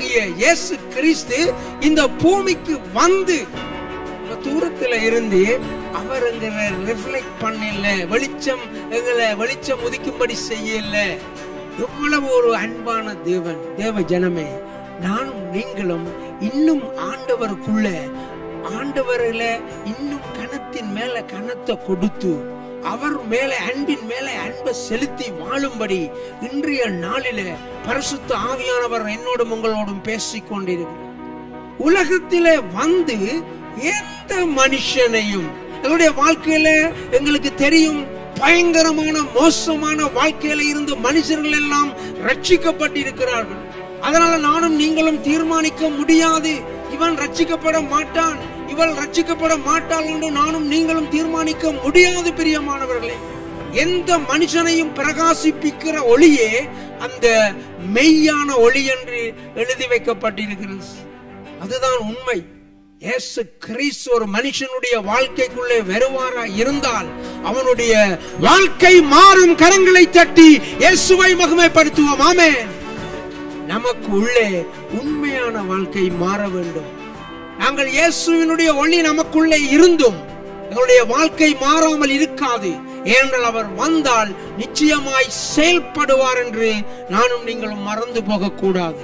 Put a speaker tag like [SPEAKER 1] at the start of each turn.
[SPEAKER 1] ஆண்டவராகிய இயேசு கிறிஸ்து இந்த பூமிக்கு வந்து தூரத்துல இருந்து அவர் எங்களை ரிஃப்ளெக்ட் பண்ணல, வெளிச்சம் உதிக்கும்படி செய்யல. எவ்வளவு ஒரு அன்பான தேவன். தேவ ஜனமே, நானும் நீங்களும் இன்னும் ஆண்டவர்ல இன்னும் கனத்தின் மேல கனத்தை கொடுத்து அவர் மேல அன்பின் மேல அன்பை செலுத்தி வாழும்படி இன்றைய நாளில பரிசுத்த ஆவியானவர் என்னோடும் உங்களோடும் பேசிக் கொண்டிருக்கிறார். உலகத்திலே வந்து எந்த மனுஷனையும் எங்களுடைய வாழ்க்கையில எங்களுக்கு தெரியும், பயங்கரமான மோசமான வாழ்க்கையில இருந்து மனுஷர்கள் எல்லாம் ரட்சிக்கப்பட்டிருக்கிறார்கள். அதனால நானும் நீங்களும் தீர்மானிக்க முடியாது, இவன் ரட்சிக்கப்பட மாட்டான், இவள் ரட்சிக்கப்பட மாட்டாள் என்று நானும் நீங்களும் தீர்மானிக்க முடியாது. பிரியமானவர்களே, எந்த மனுஷனையும் பிரகாசிப்பிக்கிற ஒளியே அந்த மெய்யான ஒளி என்று எழுதி வைக்கப்பட்டிருக்கிறது. அதுதான் உண்மை. இயேசு கிறிஸ்து ஒரு மனுஷனுடைய வாழ்க்கைக்குள்ளே வருவாரா இருந்தால் அவனுடைய வாழ்க்கை மாறும். கரங்களை தட்டி இயேசுவை மகிமைப்படுத்துவோம். ஆமென். நமக்கு உள்ளே உண்மையான வாழ்க்கை மாற வேண்டும். நாங்கள் இயேசுவினுடைய ஒளி நமக்குள்ளே இருந்தும் எங்களுடைய வாழ்க்கை மாறாமல் இருக்காது. ஏனென்றால் அவர் வந்தால் நிச்சயமாய் செயல்படுவார் என்று நானும் நீங்களும் மறந்து போக கூடாது.